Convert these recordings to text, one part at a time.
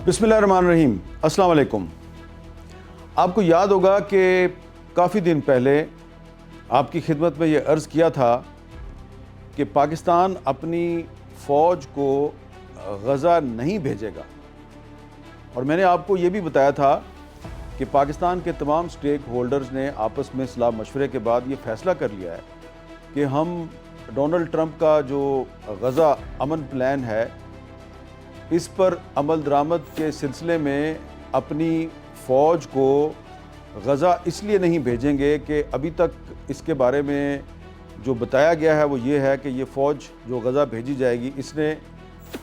بسم اللہ الرحمن الرحیم۔ السلام علیکم۔ آپ کو یاد ہوگا کہ کافی دن پہلے آپ کی خدمت میں یہ عرض کیا تھا کہ پاکستان اپنی فوج کو غزہ نہیں بھیجے گا، اور میں نے آپ کو یہ بھی بتایا تھا کہ پاکستان کے تمام سٹیک ہولڈرز نے آپس میں صلاح مشورے کے بعد یہ فیصلہ کر لیا ہے کہ ہم ڈونلڈ ٹرمپ کا جو غزہ امن پلان ہے اس پر عمل درآمد کے سلسلے میں اپنی فوج کو غزہ اس لیے نہیں بھیجیں گے کہ ابھی تک اس کے بارے میں جو بتایا گیا ہے وہ یہ ہے کہ یہ فوج جو غزہ بھیجی جائے گی اس نے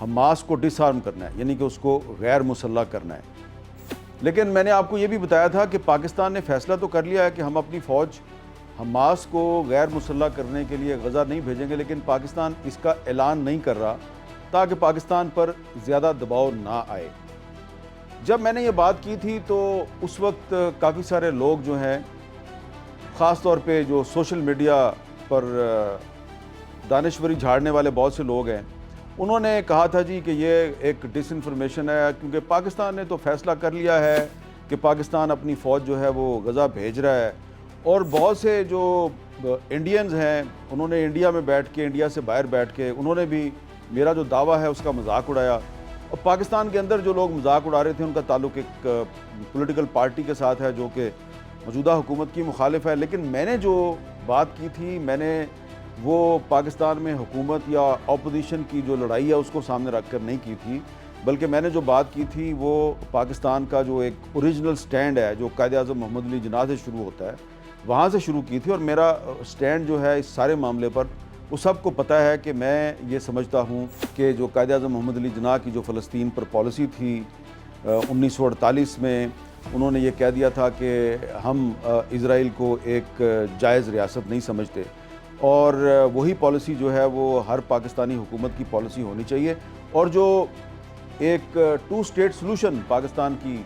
حماس کو ڈس آرم کرنا ہے، یعنی کہ اس کو غیر مسلح کرنا ہے۔ لیکن میں نے آپ کو یہ بھی بتایا تھا کہ پاکستان نے فیصلہ تو کر لیا ہے کہ ہم اپنی فوج حماس کو غیر مسلح کرنے کے لیے غزہ نہیں بھیجیں گے، لیکن پاکستان اس کا اعلان نہیں کر رہا تاکہ پاکستان پر زیادہ دباؤ نہ آئے۔ جب میں نے یہ بات کی تھی تو اس وقت کافی سارے لوگ جو ہیں، خاص طور پہ جو سوشل میڈیا پر دانشوری جھاڑنے والے بہت سے لوگ ہیں، انہوں نے کہا تھا جی کہ یہ ایک ڈس انفارمیشن ہے، کیونکہ پاکستان نے تو فیصلہ کر لیا ہے کہ پاکستان اپنی فوج جو ہے وہ غزہ بھیج رہا ہے، اور بہت سے جو انڈینز ہیں انہوں نے انڈیا میں بیٹھ کے، انڈیا سے باہر بیٹھ کے انہوں نے بھی میرا جو دعویٰ ہے اس کا مذاق اڑایا، اور پاکستان کے اندر جو لوگ مذاق اڑا رہے تھے ان کا تعلق ایک پولیٹیکل پارٹی کے ساتھ ہے جو کہ موجودہ حکومت کی مخالف ہے۔ لیکن میں نے جو بات کی تھی، میں نے وہ پاکستان میں حکومت یا اپوزیشن کی جو لڑائی ہے اس کو سامنے رکھ کر نہیں کی تھی، بلکہ میں نے جو بات کی تھی وہ پاکستان کا جو ایک اوریجنل سٹینڈ ہے جو قائد اعظم محمد علی جناح سے شروع ہوتا ہے، وہاں سے شروع کی تھی۔ اور میرا سٹینڈ جو ہے اس سارے معاملے پر وہ سب کو پتہ ہے کہ میں یہ سمجھتا ہوں کہ جو قائد اعظم محمد علی جناح کی جو فلسطین پر پالیسی تھی 1948 میں، انہوں نے یہ کہہ دیا تھا کہ ہم اسرائیل کو ایک جائز ریاست نہیں سمجھتے، اور وہی پالیسی جو ہے وہ ہر پاکستانی حکومت کی پالیسی ہونی چاہیے، اور جو ایک ٹو سٹیٹ سلوشن پاکستان کی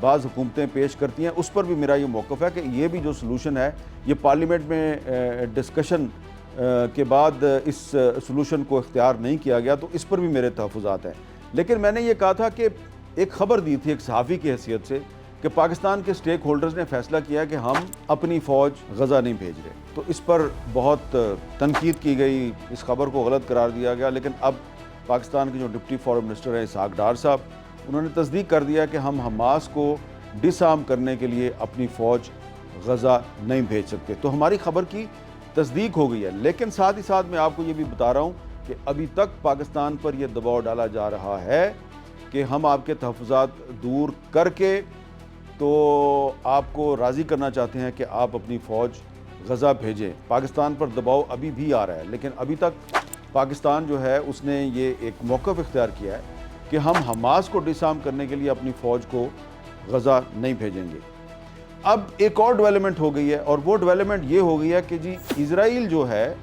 بعض حکومتیں پیش کرتی ہیں اس پر بھی میرا یہ موقف ہے کہ یہ بھی جو سلوشن ہے یہ پارلیمنٹ میں ڈسکشن کے بعد اس سلوشن کو اختیار نہیں کیا گیا، تو اس پر بھی میرے تحفظات ہیں۔ لیکن میں نے یہ کہا تھا کہ ایک خبر دی تھی ایک صحافی کی حیثیت سے کہ پاکستان کے سٹیک ہولڈرز نے فیصلہ کیا کہ ہم اپنی فوج غزہ نہیں بھیج رہے، تو اس پر بہت تنقید کی گئی، اس خبر کو غلط قرار دیا گیا۔ لیکن اب پاکستان کے جو ڈپٹی فارن منسٹر ہیں اسحاق ڈار صاحب، انہوں نے تصدیق کر دیا کہ ہم حماس کو ڈس آرم کرنے کے لیے اپنی فوج غزہ نہیں بھیج سکتے، تو ہماری خبر کی تصدیق ہو گئی ہے۔ لیکن ساتھ ہی ساتھ میں آپ کو یہ بھی بتا رہا ہوں کہ ابھی تک پاکستان پر یہ دباؤ ڈالا جا رہا ہے کہ ہم آپ کے تحفظات دور کر کے تو آپ کو راضی کرنا چاہتے ہیں کہ آپ اپنی فوج غزہ بھیجیں۔ پاکستان پر دباؤ ابھی بھی آ رہا ہے، لیکن ابھی تک پاکستان جو ہے اس نے یہ ایک موقف اختیار کیا ہے کہ ہم حماس کو ڈس آرم کرنے کے لیے اپنی فوج کو غزہ نہیں بھیجیں گے۔ اب ایک اور ڈیولپمنٹ ہو گئی ہے، اور وہ ڈیولپمنٹ یہ ہو گئی ہے کہ جی اسرائیل جو ہے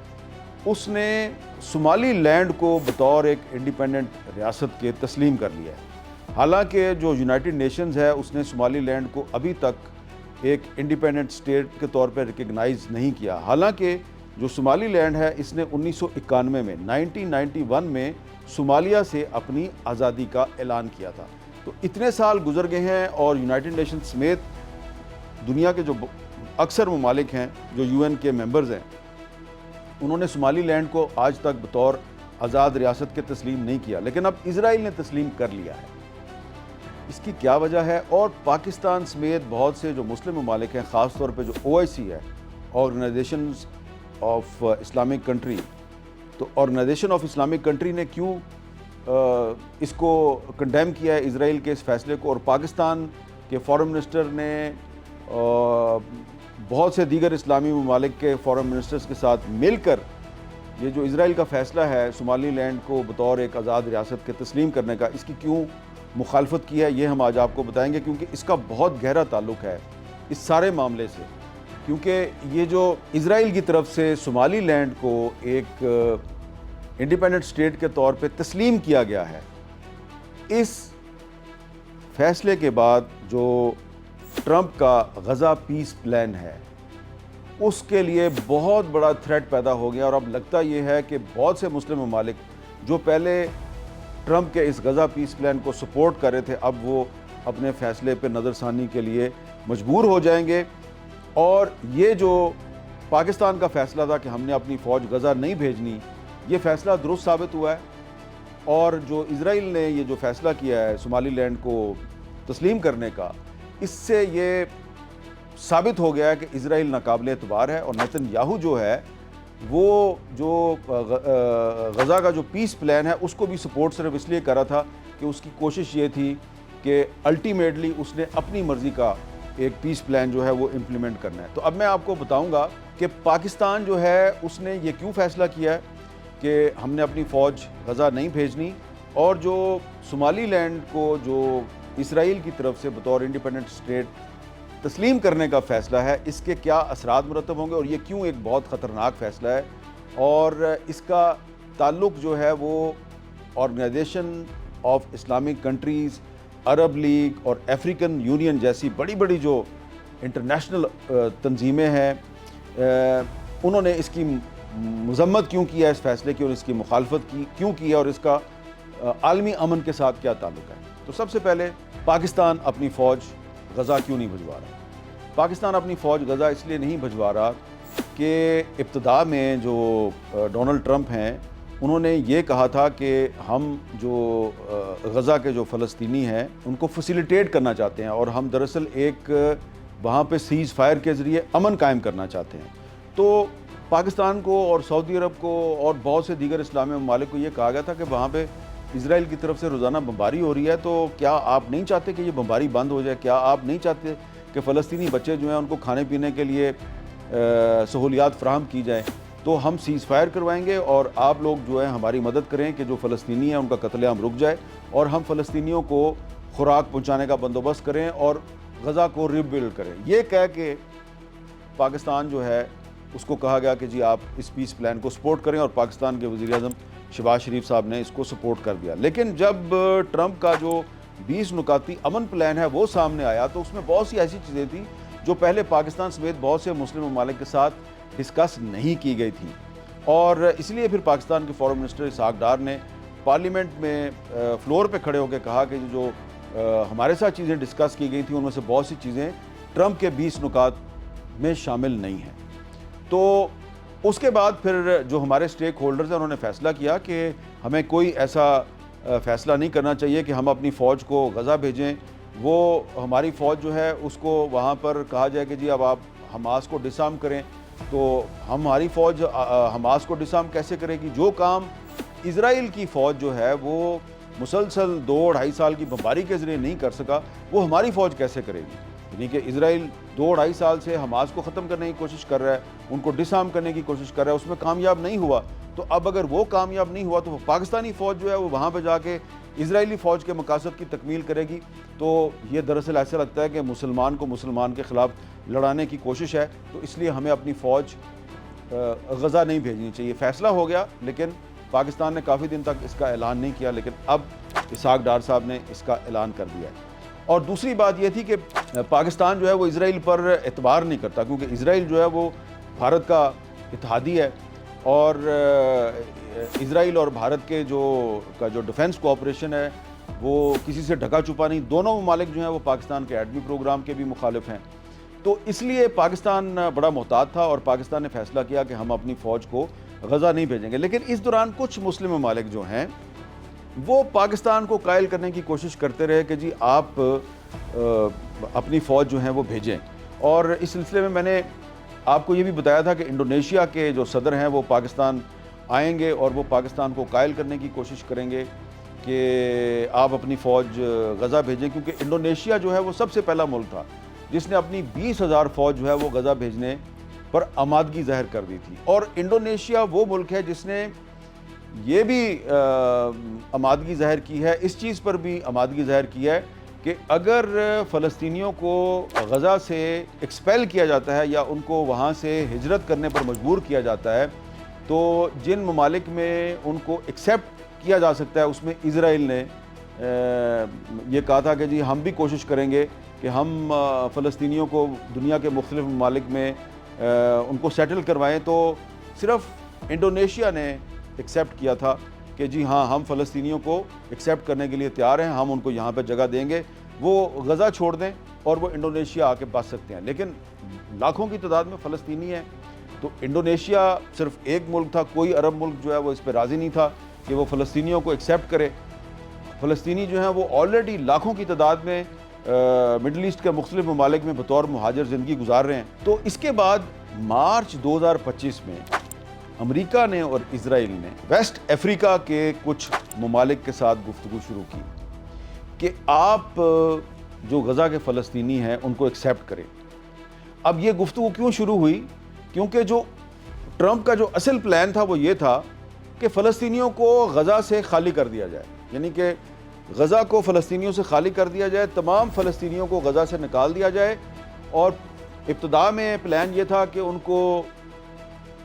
اس نے صومالی لینڈ کو بطور ایک انڈیپینڈنٹ ریاست کے تسلیم کر لیا ہے، حالانکہ جو یونائٹڈ نیشنز ہے اس نے صومالی لینڈ کو ابھی تک ایک انڈیپینڈنٹ اسٹیٹ کے طور پہ ریکگنائز نہیں کیا۔ حالانکہ جو صومالی لینڈ ہے اس نے 1991 میں 1991 میں صومالیہ سے اپنی آزادی کا اعلان کیا تھا۔ تو اتنے سال گزر گئے ہیں اور یونائٹڈ نیشنز سمیت دنیا کے جو اکثر ممالک ہیں جو یو این کے ممبرز ہیں، انہوں نے صومالی لینڈ کو آج تک بطور آزاد ریاست کے تسلیم نہیں کیا، لیکن اب اسرائیل نے تسلیم کر لیا ہے۔ اس کی کیا وجہ ہے؟ اور پاکستان سمیت بہت سے جو مسلم ممالک ہیں، خاص طور پہ جو OIC ہے، آرگنائزیشنز آف اسلامک کنٹری، تو آرگنائزیشن آف اسلامک کنٹری نے کیوں اس کو کنڈیم کیا ہے اسرائیل کے اس فیصلے کو، اور پاکستان کے فارن منسٹر نے بہت سے دیگر اسلامی ممالک کے فارن منسٹرز کے ساتھ مل کر یہ جو اسرائیل کا فیصلہ ہے صومالی لینڈ کو بطور ایک آزاد ریاست کے تسلیم کرنے کا، اس کی کیوں مخالفت کی ہے، یہ ہم آج آپ کو بتائیں گے، کیونکہ اس کا بہت گہرا تعلق ہے اس سارے معاملے سے۔ کیونکہ یہ جو اسرائیل کی طرف سے صومالی لینڈ کو ایک انڈیپینڈنٹ اسٹیٹ کے طور پہ تسلیم کیا گیا ہے، اس فیصلے کے بعد جو ٹرمپ کا غزہ پیس پلان ہے اس کے لیے بہت بڑا تھریٹ پیدا ہو گیا، اور اب لگتا یہ ہے کہ بہت سے مسلم ممالک جو پہلے ٹرمپ کے اس غزہ پیس پلان کو سپورٹ کر رہے تھے اب وہ اپنے فیصلے پہ نظر ثانی کے لیے مجبور ہو جائیں گے. اور یہ جو پاکستان کا فیصلہ تھا کہ ہم نے اپنی فوج غزہ نہیں بھیجنی، یہ فیصلہ درست ثابت ہوا ہے. اور جو اسرائیل نے یہ جو فیصلہ کیا ہے صومالی لینڈ کو تسلیم کرنے کا، اس سے یہ ثابت ہو گیا ہے کہ اسرائیل ناقابل اعتبار ہے. اور نیتن یاہو جو ہے وہ جو غزہ کا جو پیس پلان ہے اس کو بھی سپورٹ صرف اس لیے کرا تھا کہ اس کی کوشش یہ تھی کہ الٹیمیٹلی اس نے اپنی مرضی کا ایک پیس پلان جو ہے وہ امپلیمنٹ کرنا ہے. تو اب میں آپ کو بتاؤں گا کہ پاکستان جو ہے اس نے یہ کیوں فیصلہ کیا ہے کہ ہم نے اپنی فوج غزہ نہیں بھیجنی، اور جو صومالی لینڈ کو جو اسرائیل کی طرف سے بطور انڈیپینڈنٹ اسٹیٹ تسلیم کرنے کا فیصلہ ہے، اس کے کیا اثرات مرتب ہوں گے اور یہ کیوں ایک بہت خطرناک فیصلہ ہے. اور اس کا تعلق جو ہے وہ آرگنائزیشن آف اسلامک کنٹریز، عرب لیگ اور افریقن یونین جیسی بڑی بڑی جو انٹرنیشنل تنظیمیں ہیں، انہوں نے اس کی مذمت کیوں کیا اس فیصلے کی اور اس کی مخالفت کیوں کی ہے، اور اس کا عالمی امن کے ساتھ کیا تعلق ہے. تو سب سے پہلے پاکستان اپنی فوج غزہ کیوں نہیں بھجوا رہا؟ پاکستان اپنی فوج غزہ اس لیے نہیں بھجوا رہا کہ ابتدا میں جو ڈونلڈ ٹرمپ ہیں انہوں نے یہ کہا تھا کہ ہم جو غزہ کے جو فلسطینی ہیں ان کو فیسیلیٹیٹ کرنا چاہتے ہیں، اور ہم دراصل ایک وہاں پہ سیز فائر کے ذریعے امن قائم کرنا چاہتے ہیں. تو پاکستان کو اور سعودی عرب کو اور بہت سے دیگر اسلامی ممالک کو یہ کہا گیا تھا کہ وہاں پہ اسرائیل کی طرف سے روزانہ بمباری ہو رہی ہے، تو کیا آپ نہیں چاہتے کہ یہ بمباری بند ہو جائے؟ کیا آپ نہیں چاہتے کہ فلسطینی بچے جو ہیں ان کو کھانے پینے کے لیے سہولیات فراہم کی جائیں؟ تو ہم سیز فائر کروائیں گے اور آپ لوگ جو ہیں ہماری مدد کریں کہ جو فلسطینی ہیں ان کا قتل عام رک جائے، اور ہم فلسطینیوں کو خوراک پہنچانے کا بندوبست کریں اور غزہ کو ری بلڈ کریں. یہ کہہ کے پاکستان جو ہے اس کو کہا گیا کہ جی آپ اس پیس پلان کو سپورٹ کریں، اور پاکستان کے وزیر اعظم شہباز شریف صاحب نے اس کو سپورٹ کر دیا. لیکن جب ٹرمپ کا جو 20 نکاتی امن پلان ہے وہ سامنے آیا تو اس میں بہت سی ایسی چیزیں تھیں جو پہلے پاکستان سمیت بہت سے مسلم ممالک کے ساتھ ڈسکس نہیں کی گئی تھیں، اور اس لیے پھر پاکستان کے فارن منسٹر اسحاق ڈار نے پارلیمنٹ میں فلور پہ کھڑے ہو کے کہا کہ جو ہمارے ساتھ چیزیں ڈسکس کی گئی تھیں ان میں سے بہت سی چیزیں ٹرمپ کے 20 نکات میں شامل نہیں ہیں. تو اس کے بعد پھر جو ہمارے سٹیک ہولڈرز ہیں انہوں نے فیصلہ کیا کہ ہمیں کوئی ایسا فیصلہ نہیں کرنا چاہیے کہ ہم اپنی فوج کو غزہ بھیجیں. وہ ہماری فوج جو ہے اس کو وہاں پر کہا جائے کہ جی اب آپ حماس کو ڈسارم کریں، تو ہماری فوج حماس کو ڈسارم کیسے کرے گی؟ جو کام اسرائیل کی فوج جو ہے وہ مسلسل 2-2.5 سال کی بمباری کے ذریعے نہیں کر سکا، وہ ہماری فوج کیسے کرے گی؟ یعنی کہ اسرائیل 2-2.5 سال سے حماس کو ختم کرنے کی کوشش کر رہا ہے، ان کو ڈسارم کرنے کی کوشش کر رہا ہے، اس میں کامیاب نہیں ہوا. تو اب اگر وہ کامیاب نہیں ہوا تو پاکستانی فوج جو ہے وہ وہاں پہ جا کے اسرائیلی فوج کے مقاصد کی تکمیل کرے گی. تو یہ دراصل ایسا لگتا ہے کہ مسلمان کو مسلمان کے خلاف لڑانے کی کوشش ہے. تو اس لیے ہمیں اپنی فوج غزہ نہیں بھیجنی چاہیے. فیصلہ ہو گیا لیکن پاکستان نے کافی دن تک اس کا اعلان نہیں کیا، لیکن اب اسحاق ڈار صاحب نے اس کا اعلان کر دیا ہے. اور دوسری بات یہ تھی کہ پاکستان جو ہے وہ اسرائیل پر اعتبار نہیں کرتا، کیونکہ اسرائیل جو ہے وہ بھارت کا اتحادی ہے، اور اسرائیل اور بھارت کے جو ڈیفنس کوآپریشن ہے وہ کسی سے ڈھکا چھپا نہیں. دونوں ممالک جو ہیں وہ پاکستان کے ایٹمی پروگرام کے بھی مخالف ہیں. تو اس لیے پاکستان بڑا محتاط تھا اور پاکستان نے فیصلہ کیا کہ ہم اپنی فوج کو غزہ نہیں بھیجیں گے. لیکن اس دوران کچھ مسلم ممالک جو ہیں وہ پاکستان کو قائل کرنے کی کوشش کرتے رہے کہ جی آپ اپنی فوج جو ہیں وہ بھیجیں. اور اس سلسلے میں نے آپ کو یہ بھی بتایا تھا کہ انڈونیشیا کے جو صدر ہیں وہ پاکستان آئیں گے اور وہ پاکستان کو قائل کرنے کی کوشش کریں گے کہ آپ اپنی فوج غزہ بھیجیں، کیونکہ انڈونیشیا جو ہے وہ سب سے پہلا ملک تھا جس نے اپنی 20,000 فوج جو ہے وہ غزہ بھیجنے پر آمادگی ظاہر کر دی تھی. اور انڈونیشیا وہ ملک ہے جس نے یہ بھی آمادگی ظاہر کی ہے، اس چیز پر بھی آمادگی ظاہر کی ہے کہ اگر فلسطینیوں کو غزہ سے ایکسپیل کیا جاتا ہے یا ان کو وہاں سے ہجرت کرنے پر مجبور کیا جاتا ہے تو جن ممالک میں ان کو ایکسیپٹ کیا جا سکتا ہے اس میں اسرائیل نے یہ کہا تھا کہ جی ہم بھی کوشش کریں گے کہ ہم فلسطینیوں کو دنیا کے مختلف ممالک میں ان کو سیٹل کروائیں. تو صرف انڈونیشیا نے ایکسیپٹ کیا تھا کہ جی ہاں ہم فلسطینیوں کو ایکسیپٹ کرنے کے لیے تیار ہیں, ہم ان کو یہاں پہ جگہ دیں گے, وہ غزہ چھوڑ دیں اور وہ انڈونیشیا آ کے بس سکتے ہیں. لیکن لاکھوں کی تعداد میں فلسطینی ہیں, تو انڈونیشیا صرف ایک ملک تھا, کوئی عرب ملک جو ہے وہ اس پہ راضی نہیں تھا کہ وہ فلسطینیوں کو ایکسیپٹ کرے. فلسطینی جو ہیں وہ آلریڈی لاکھوں کی تعداد میں مڈل ایسٹ کے مختلف ممالک میں بطور مہاجر زندگی گزار رہے ہیں. تو اس کے بعد مارچ 2025 میں امریکہ نے اور اسرائیل نے ویسٹ افریقہ کے کچھ ممالک کے ساتھ گفتگو شروع کی کہ آپ جو غزہ کے فلسطینی ہیں ان کو ایکسیپٹ کریں. اب یہ گفتگو کیوں شروع ہوئی؟ کیونکہ جو ٹرمپ کا جو اصل پلان تھا وہ یہ تھا کہ فلسطینیوں کو غزہ سے خالی کر دیا جائے, یعنی کہ غزہ کو فلسطینیوں سے خالی کر دیا جائے, تمام فلسطینیوں کو غزہ سے نکال دیا جائے, اور ابتدا میں پلان یہ تھا کہ ان کو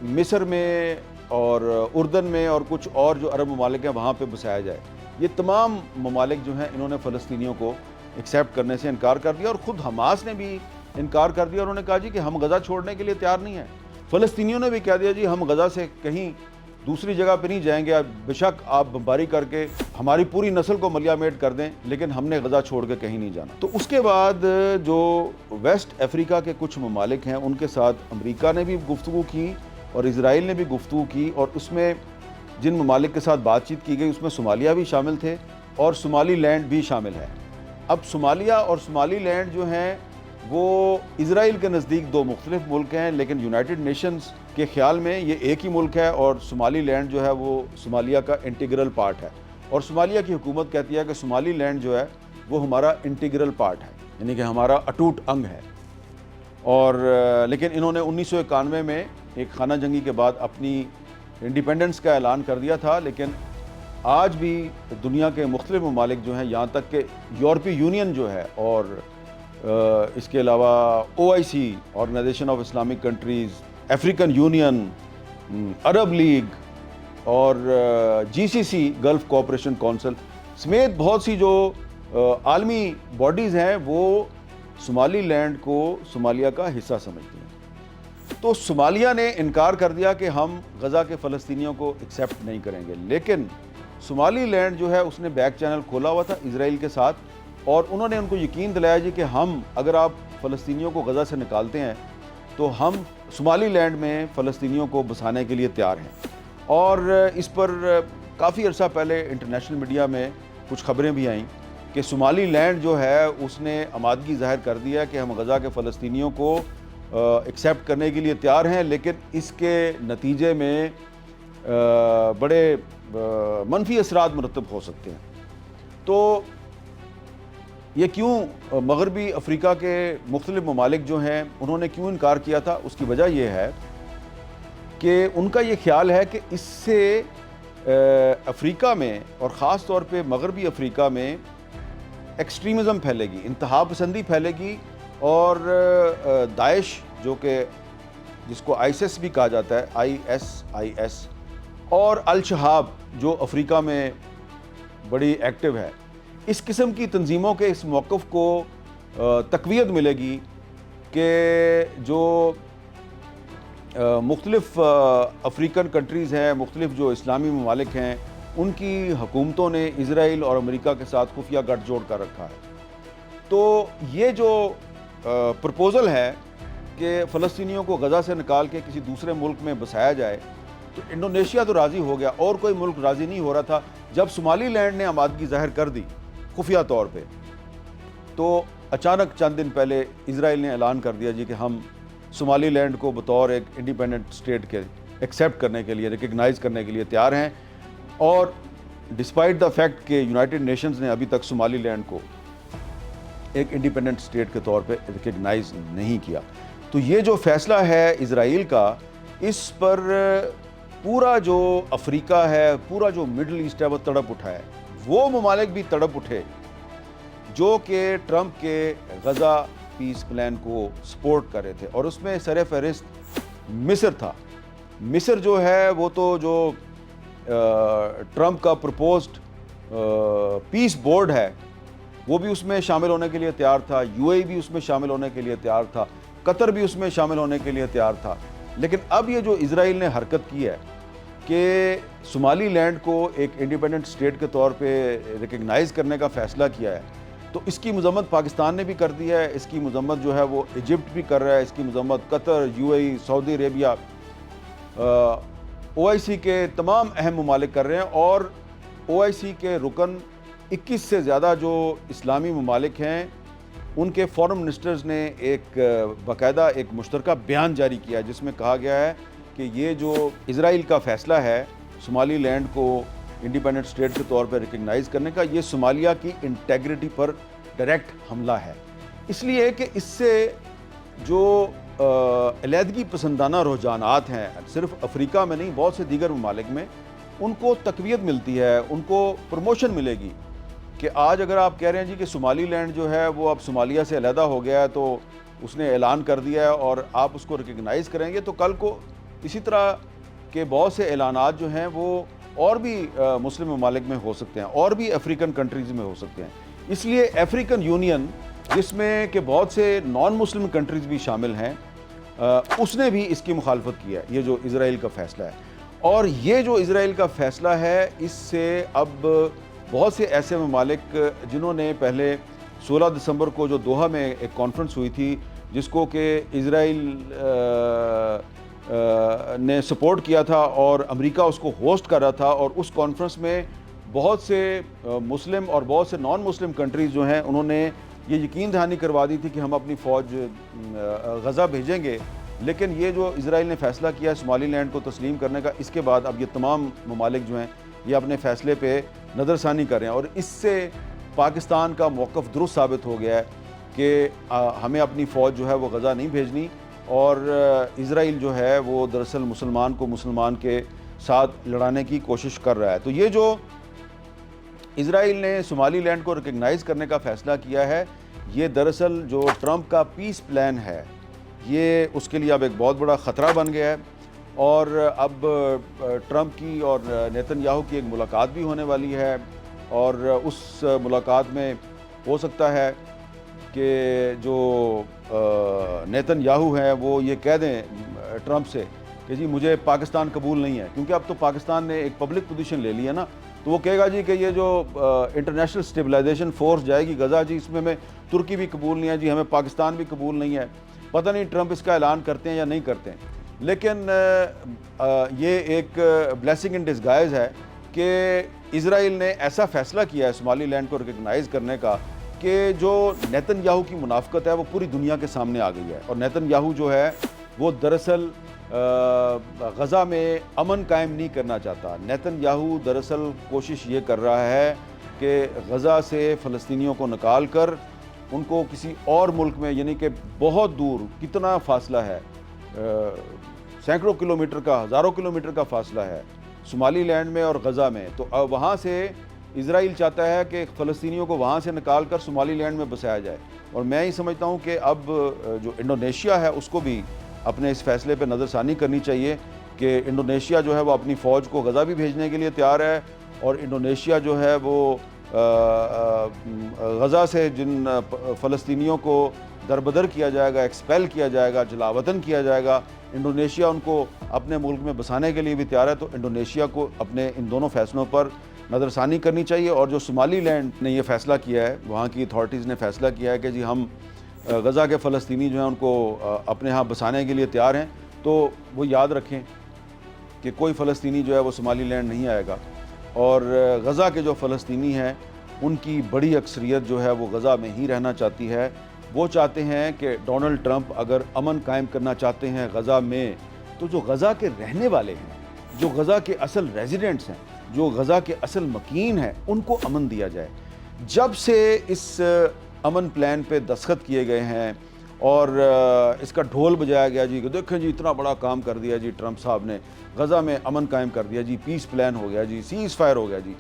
مصر میں اور اردن میں اور کچھ اور جو عرب ممالک ہیں وہاں پہ بسایا جائے. یہ تمام ممالک جو ہیں انہوں نے فلسطینیوں کو ایکسیپٹ کرنے سے انکار کر دیا, اور خود حماس نے بھی انکار کر دیا. انہوں نے کہا جی کہ ہم غزہ چھوڑنے کے لیے تیار نہیں ہیں. فلسطینیوں نے بھی کہہ دیا جی ہم غزہ سے کہیں دوسری جگہ پہ نہیں جائیں گے, بے شک آپ بمباری کر کے ہماری پوری نسل کو ملیا میٹ کر دیں, لیکن ہم نے غزہ چھوڑ کے کہیں نہیں جانا. تو اس کے بعد جو ویسٹ افریقہ کے کچھ ممالک ہیں ان کے ساتھ امریکہ نے بھی گفتگو کی اور اسرائیل نے بھی گفتگو کی, اور اس میں جن ممالک کے ساتھ بات چیت کی گئی اس میں صومالیہ بھی شامل تھے اور صومالی لینڈ بھی شامل ہے. اب صومالیہ اور صومالی لینڈ جو ہیں وہ اسرائیل کے نزدیک دو مختلف ملک ہیں, لیکن یونائٹڈ نیشنز کے خیال میں یہ ایک ہی ملک ہے, اور صومالی لینڈ جو ہے وہ صومالیہ کا انٹیگرل پارٹ ہے. اور صومالیہ کی حکومت کہتی ہے کہ صومالی لینڈ جو ہے وہ ہمارا انٹیگرل پارٹ ہے, یعنی کہ ہمارا اٹوٹ انگ ہے. اور لیکن انہوں نے 1991 میں ایک خانہ جنگی کے بعد اپنی انڈیپینڈنس کا اعلان کر دیا تھا, لیکن آج بھی دنیا کے مختلف ممالک جو ہیں, یہاں تک کہ یورپی یونین جو ہے اور اس کے علاوہ OIC Organisation of Islamic Countries, African Union, عرب لیگ اور GCC گلف کوآپریشن کونسل سمیت بہت سی جو عالمی باڈیز ہیں وہ صومالی لینڈ کو صومالیہ کا حصہ سمجھتی ہیں. تو صومالیہ نے انکار کر دیا کہ ہم غزہ کے فلسطینیوں کو ایکسیپٹ نہیں کریں گے, لیکن صومالی لینڈ جو ہے اس نے بیک چینل کھولا ہوا تھا اسرائیل کے ساتھ, اور انہوں نے ان کو یقین دلایا جی کہ ہم اگر آپ فلسطینیوں کو غزہ سے نکالتے ہیں تو ہم صومالی لینڈ میں فلسطینیوں کو بسانے کے لیے تیار ہیں. اور اس پر کافی عرصہ پہلے انٹرنیشنل میڈیا میں کچھ خبریں بھی آئیں کہ صومالی لینڈ جو ہے اس نے آمادگی ظاہر کر دیا کہ ہم غزہ کے فلسطینیوں کو ایکسیپٹ کرنے کے لیے تیار ہیں, لیکن اس کے نتیجے میں بڑے منفی اثرات مرتب ہو سکتے ہیں. تو یہ کیوں مغربی افریقہ کے مختلف ممالک جو ہیں انہوں نے کیوں انکار کیا تھا؟ اس کی وجہ یہ ہے کہ ان کا یہ خیال ہے کہ اس سے افریقہ میں اور خاص طور پہ مغربی افریقہ میں ایکسٹریمزم پھیلے گی, انتہا پسندی پھیلے گی, اور داعش جو کہ جس کو ISIS بھی کہا جاتا ہے, ISIS, اور الشہاب جو افریقہ میں بڑی ایکٹیو ہے, اس قسم کی تنظیموں کے اس موقف کو تقویت ملے گی کہ جو مختلف افریقن کنٹریز ہیں, مختلف جو اسلامی ممالک ہیں, ان کی حکومتوں نے اسرائیل اور امریکہ کے ساتھ خفیہ گٹھ جوڑ کر رکھا ہے. تو یہ جو پرپوزل ہے کہ فلسطینیوں کو غزہ سے نکال کے کسی دوسرے ملک میں بسایا جائے, تو انڈونیشیا تو راضی ہو گیا, اور کوئی ملک راضی نہیں ہو رہا تھا. جب صومالی لینڈ نے آمادگی ظاہر کر دی خفیہ طور پہ, تو اچانک چند دن پہلے اسرائیل نے اعلان کر دیا جی کہ ہم صومالی لینڈ کو بطور ایک انڈیپینڈنٹ اسٹیٹ کے ایکسیپٹ کرنے کے لیے, ریکگنائز کرنے کے لیے تیار ہیں. اور ڈسپائٹ دا فیکٹ کہ یونائٹڈ نیشنز نے ابھی تک صومالی لینڈ کو ایک انڈیپینڈنٹ اسٹیٹ کے طور پہ ریکگنائز نہیں کیا. تو یہ جو فیصلہ ہے اسرائیل کا, اس پر پورا جو افریقہ ہے, پورا جو مڈل ایسٹ ہے وہ تڑپ اٹھا ہے. وہ ممالک بھی تڑپ اٹھے جو کہ ٹرمپ کے غزہ پیس پلان کو سپورٹ کر رہے تھے, اور اس میں سر فہرست مصر تھا. مصر جو ہے وہ تو جو ٹرمپ کا پرپوزڈ پیس بورڈ ہے وہ بھی اس میں شامل ہونے کے لیے تیار تھا, UAE بھی اس میں شامل ہونے کے لیے تیار تھا, قطر بھی اس میں شامل ہونے کے لیے تیار تھا. لیکن اب یہ جو اسرائیل نے حرکت کی ہے کہ صومالی لینڈ کو ایک انڈیپینڈنٹ اسٹیٹ کے طور پہ ریکگنائز کرنے کا فیصلہ کیا ہے، تو اس کی مذمت پاکستان نے بھی کر دی ہے، اس کی مذمت جو ہے وہ ایجپٹ بھی کر رہا ہے، اس کی مذمت قطر، یو اے ای، سعودی عربیہ، او آئی سی کے تمام اہم ممالک کر رہے ہیں، اور او آئی سی کے رکن 21 سے زیادہ جو اسلامی ممالک ہیں ان کے فورن منسٹرز نے ایک باقاعدہ ایک مشترکہ بیان جاری کیا جس میں کہا گیا ہے کہ یہ جو اسرائیل کا فیصلہ ہے صومالی لینڈ کو انڈیپینڈنٹ اسٹیٹ کے طور پر ریکگنائز کرنے کا، یہ صومالیہ کی انٹیگریٹی پر ڈائریکٹ حملہ ہے، اس لیے کہ اس سے جو علیحدگی پسندانہ رجحانات ہیں صرف افریقہ میں نہیں بہت سے دیگر ممالک میں، ان کو تقویت ملتی ہے، ان کو پروموشن ملے گی کہ آج اگر آپ کہہ رہے ہیں جی کہ صومالی لینڈ جو ہے وہ اب صومالیہ سے علیحدہ ہو گیا ہے، تو اس نے اعلان کر دیا ہے اور آپ اس کو ریکگنائز کریں گے، تو کل کو اسی طرح کے بہت سے اعلانات جو ہیں وہ اور بھی مسلم ممالک میں ہو سکتے ہیں، اور بھی افریقن کنٹریز میں ہو سکتے ہیں۔ اس لیے افریقن یونین جس میں کہ بہت سے نان مسلم کنٹریز بھی شامل ہیں، اس نے بھی اس کی مخالفت کی ہے، یہ جو اسرائیل کا فیصلہ ہے۔ اور یہ جو اسرائیل کا فیصلہ ہے، اس سے اب بہت سے ایسے ممالک جنہوں نے پہلے 16 دسمبر کو جو دوحہ میں ایک کانفرنس ہوئی تھی جس کو کہ اسرائیل نے سپورٹ کیا تھا اور امریکہ اس کو ہوسٹ کر رہا تھا، اور اس کانفرنس میں بہت سے مسلم اور بہت سے نان مسلم کنٹریز جو ہیں انہوں نے یہ یقین دہانی کروا دی تھی کہ ہم اپنی فوج غزہ بھیجیں گے، لیکن یہ جو اسرائیل نے فیصلہ کیا ہے صومالی لینڈ کو تسلیم کرنے کا، اس کے بعد اب یہ تمام ممالک جو ہیں یہ اپنے فیصلے پہ نظر ثانی کر رہے ہیں، اور اس سے پاکستان کا موقف درست ثابت ہو گیا ہے کہ ہمیں اپنی فوج جو ہے وہ غزہ نہیں بھیجنی، اور اسرائیل جو ہے وہ دراصل مسلمان کو مسلمان کے ساتھ لڑانے کی کوشش کر رہا ہے۔ تو یہ جو اسرائیل نے صومالی لینڈ کو ریکگنائز کرنے کا فیصلہ کیا ہے، یہ دراصل جو ٹرمپ کا پیس پلان ہے یہ اس کے لیے اب ایک بہت بڑا خطرہ بن گیا ہے، اور اب ٹرمپ کی اور نیتن یاہو کی ایک ملاقات بھی ہونے والی ہے، اور اس ملاقات میں ہو سکتا ہے کہ جو نیتن یاہو ہیں وہ یہ کہہ دیں ٹرمپ سے کہ جی مجھے پاکستان قبول نہیں ہے، کیونکہ اب تو پاکستان نے ایک پبلک پوزیشن لے لی ہے نا، تو وہ کہے گا جی کہ یہ جو انٹرنیشنل اسٹیبلائزیشن فورس جائے گی غزہ، جی اس میں ترکی بھی قبول نہیں ہے، جی ہمیں پاکستان بھی قبول نہیں ہے۔ پتہ نہیں ٹرمپ اس کا اعلان کرتے ہیں یا نہیں کرتے ہیں، لیکن یہ ایک بلیسنگ ان ڈسگائز ہے کہ اسرائیل نے ایسا فیصلہ کیا ہے صومالی لینڈ کو ریکگنائز کرنے کا کہ جو نیتن یاہو کی منافقت ہے وہ پوری دنیا کے سامنے آ گئی ہے، اور نیتن یاہو جو ہے وہ دراصل غزہ میں امن قائم نہیں کرنا چاہتا۔ نیتن یاہو دراصل کوشش یہ کر رہا ہے کہ غزہ سے فلسطینیوں کو نکال کر ان کو کسی اور ملک میں، یعنی کہ بہت دور، کتنا فاصلہ ہے، سینکڑوں کلومیٹر کا، ہزاروں کلومیٹر کا فاصلہ ہے صومالی لینڈ میں اور غزہ میں، تو وہاں سے اسرائیل چاہتا ہے کہ فلسطینیوں کو وہاں سے نکال کر صومالی لینڈ میں بسایا جائے، اور میں ہی سمجھتا ہوں کہ اب جو انڈونیشیا ہے اس کو بھی اپنے اس فیصلے پہ نظر ثانی کرنی چاہیے کہ انڈونیشیا جو ہے وہ اپنی فوج کو غزہ بھی بھیجنے کے لیے تیار ہے، اور انڈونیشیا جو ہے وہ غزہ سے جن فلسطینیوں کو دربدر کیا جائے گا، ایکسپیل کیا جائے گا، جلا وطن کیا جائے گا، انڈونیشیا ان کو اپنے ملک میں بسانے کے لیے بھی تیار ہے، تو انڈونیشیا کو اپنے ان دونوں فیصلوں پر نظر ثانی کرنی چاہیے۔ اور جو صومالی لینڈ نے یہ فیصلہ کیا ہے، وہاں کی اتھارٹیز نے فیصلہ کیا ہے کہ جی ہم غزہ کے فلسطینی جو ہیں ان کو اپنے ہاں بسانے کے لیے تیار ہیں، تو وہ یاد رکھیں کہ کوئی فلسطینی جو ہے وہ صومالی لینڈ نہیں آئے گا، اور غزہ کے جو فلسطینی ہیں ان کی بڑی اکثریت جو ہے وہ غزہ میں ہی رہنا چاہتی ہے۔ وہ چاہتے ہیں کہ ڈونلڈ ٹرمپ اگر امن قائم کرنا چاہتے ہیں غزہ میں، تو جو غزہ کے رہنے والے ہیں، جو غزہ کے اصل ریزیڈنٹس ہیں، جو غزہ کے اصل مکین ہیں، ان کو امن دیا جائے۔ جب سے اس امن پلان پہ دستخط کیے گئے ہیں اور اس کا ڈھول بجایا گیا جی کہ دیکھیں جی اتنا بڑا کام کر دیا جی ٹرمپ صاحب نے، غزہ میں امن قائم کر دیا جی، پیس پلان ہو گیا جی، سیز فائر ہو گیا جی،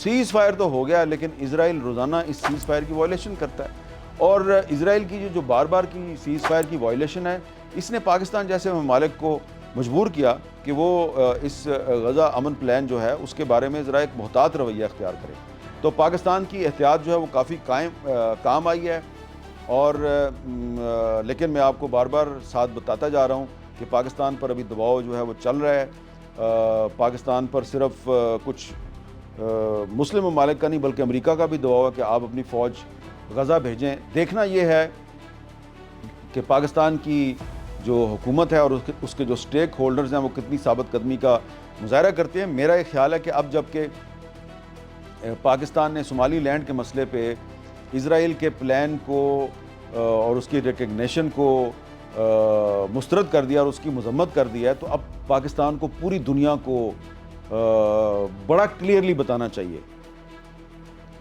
سیز فائر تو ہو گیا، لیکن اسرائیل روزانہ اس سیز فائر کی وائلیشن کرتا ہے، اور اسرائیل کی جو بار بار کی سیز فائر کی وائلیشن ہے، اس نے پاکستان جیسے ممالک کو مجبور کیا کہ وہ اس غزہ امن پلان جو ہے اس کے بارے میں ذرا ایک محتاط رویہ اختیار کرے۔ تو پاکستان کی احتیاط جو ہے وہ کافی کام آئی ہے، اور لیکن میں آپ کو بار بار ساتھ بتاتا جا رہا ہوں کہ پاکستان پر ابھی دباؤ جو ہے وہ چل رہا ہے۔ پاکستان پر صرف کچھ مسلم ممالک کا نہیں بلکہ امریکہ کا بھی دباؤ ہے کہ آپ اپنی فوج غزہ بھیجیں۔ دیکھنا یہ ہے کہ پاکستان کی جو حکومت ہے اور اس کے جو سٹیک ہولڈرز ہیں وہ کتنی ثابت قدمی کا مظاہرہ کرتے ہیں۔ میرا ایک خیال ہے کہ اب جب کہ پاکستان نے صومالی لینڈ کے مسئلے پہ اسرائیل کے پلان کو اور اس کی ریکگنیشن کو مسترد کر دیا اور اس کی مذمت کر دیا ہے، تو اب پاکستان کو پوری دنیا کو بڑا کلیئرلی بتانا چاہیے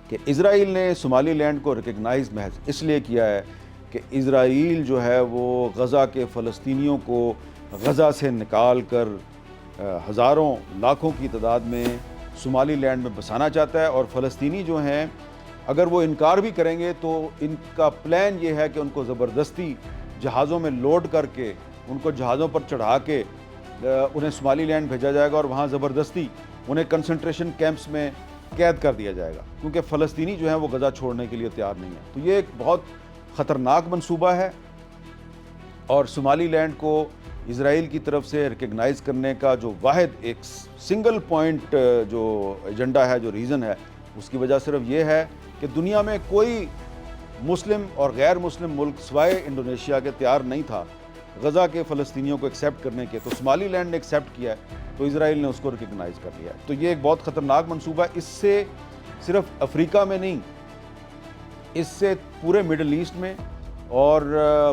کہ اسرائیل نے صومالی لینڈ کو ریکگنائز محض اس لیے کیا ہے کہ اسرائیل جو ہے وہ غزہ کے فلسطینیوں کو غزہ سے نکال کر ہزاروں لاکھوں کی تعداد میں صومالی لینڈ میں بسانا چاہتا ہے، اور فلسطینی جو ہیں اگر وہ انکار بھی کریں گے تو ان کا پلان یہ ہے کہ ان کو زبردستی جہازوں میں لوڈ کر کے ان کو جہازوں پر چڑھا کے انہیں صومالی لینڈ بھیجا جائے گا اور وہاں زبردستی انہیں کنسنٹریشن کیمپس میں قید کر دیا جائے گا، کیونکہ فلسطینی جو ہیں وہ غزہ چھوڑنے کے لیے تیار نہیں ہیں۔ تو یہ ایک بہت خطرناک منصوبہ ہے، اور صومالی لینڈ کو اسرائیل کی طرف سے ریکگنائز کرنے کا جو واحد ایک سنگل پوائنٹ جو ایجنڈا ہے، جو ریزن ہے، اس کی وجہ صرف یہ ہے کہ دنیا میں کوئی مسلم اور غیر مسلم ملک سوائے انڈونیشیا کے تیار نہیں تھا غزہ کے فلسطینیوں کو ایکسیپٹ کرنے کے، تو صومالی لینڈ نے ایکسیپٹ کیا ہے تو اسرائیل نے اس کو ریکگنائز کر لیا ہے۔ تو یہ ایک بہت خطرناک منصوبہ ہے۔ اس سے صرف افریقہ میں نہیں، اس سے پورے مڈل ایسٹ میں اور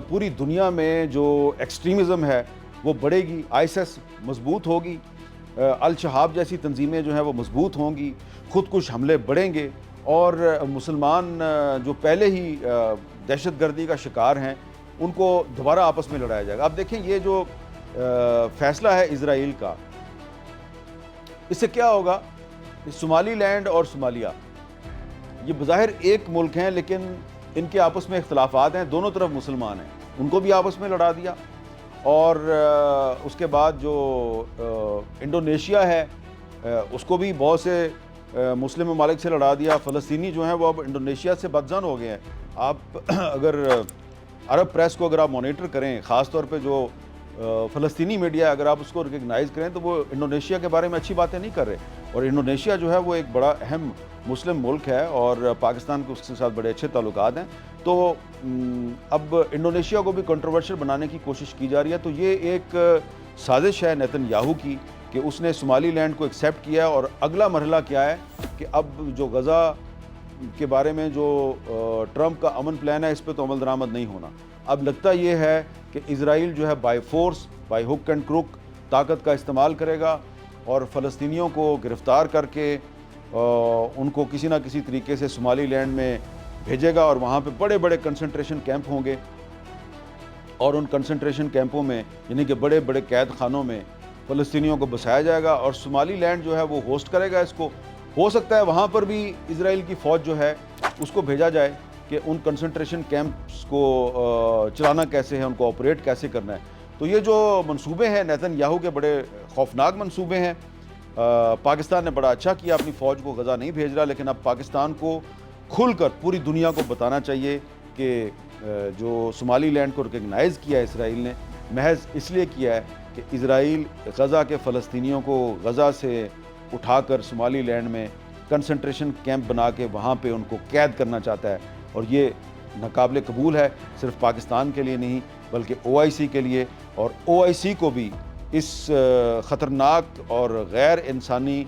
پوری دنیا میں جو ایکسٹریمزم ہے وہ بڑھے گی، آئیسس مضبوط ہوگی، الشہاب جیسی تنظیمیں جو ہیں وہ مضبوط ہوں گی، خود کش حملے بڑھیں گے، اور مسلمان جو پہلے ہی دہشت گردی کا شکار ہیں ان کو دوبارہ آپس میں لڑایا جائے گا۔ اب دیکھیں یہ جو فیصلہ ہے اسرائیل کا، اس سے کیا ہوگا؟ صومالی لینڈ اور صومالیہ یہ بظاہر ایک ملک ہیں لیکن ان کے آپس میں اختلافات ہیں، دونوں طرف مسلمان ہیں، ان کو بھی آپس میں لڑا دیا، اور اس کے بعد جو انڈونیشیا ہے اس کو بھی بہت سے مسلم ممالک سے لڑا دیا۔ فلسطینی جو ہیں وہ اب انڈونیشیا سے بدظن ہو گئے ہیں۔ آپ اگر عرب پریس کو اگر آپ مانیٹر کریں، خاص طور پہ جو فلسطینی میڈیا اگر آپ اس کو ریکگنائز کریں تو وہ انڈونیشیا کے بارے میں اچھی باتیں نہیں کر رہے، اور انڈونیشیا جو ہے وہ ایک بڑا اہم مسلم ملک ہے اور پاکستان کے اس کے ساتھ بڑے اچھے تعلقات ہیں۔ تو اب انڈونیشیا کو بھی کنٹروورشل بنانے کی کوشش کی جا رہی ہے۔ تو یہ ایک سازش ہے نیتن یاہو کی کہ اس نے صومالی لینڈ کو ایکسیپٹ کیا ہے، اور اگلا مرحلہ کیا ہے کہ اب جو غزہ کے بارے میں جو ٹرمپ کا امن پلان ہے اس پہ تو عمل درآمد نہیں ہونا۔ اب لگتا یہ ہے کہ اسرائیل جو ہے by force, by hook and کروک طاقت کا استعمال کرے گا اور فلسطینیوں کو گرفتار کر کے ان کو کسی نہ کسی طریقے سے صومالی لینڈ میں بھیجے گا، اور وہاں پہ بڑے بڑے کنسنٹریشن کیمپ ہوں گے، اور ان کنسنٹریشن کیمپوں میں یعنی کہ بڑے بڑے قید خانوں میں فلسطینیوں کو بسایا جائے گا، اور صومالی لینڈ جو ہے وہ ہوسٹ کرے گا اس کو۔ ہو سکتا ہے وہاں پر بھی اسرائیل کی فوج جو ہے اس کو بھیجا جائے کہ ان کنسنٹریشن کیمپس کو چلانا کیسے ہے، ان کو آپریٹ کیسے کرنا ہے۔ تو یہ جو منصوبے ہیں نیتن یاہو کے بڑے خوفناک منصوبے ہیں۔ پاکستان نے بڑا اچھا کیا، اپنی فوج کو غزہ نہیں بھیج رہا، لیکن اب پاکستان کو کھل کر پوری دنیا کو بتانا چاہیے کہ جو صومالی لینڈ کو ریکگنائز کیا ہے اسرائیل نے، محض اس لیے کیا ہے کہ اسرائیل غزہ کے فلسطینیوں کو غزہ سے اٹھا کر صومالی لینڈ میں کنسنٹریشن کیمپ بنا کے وہاں پہ ان کو قید کرنا چاہتا ہے، اور یہ ناقابل قبول ہے، صرف پاکستان کے لیے نہیں بلکہ OIC کے لیے، اور OIC کو بھی اس خطرناک اور غیر انسانی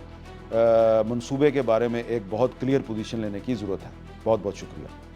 منصوبے کے بارے میں ایک بہت کلیئر پوزیشن لینے کی ضرورت ہے۔ بہت بہت شکریہ۔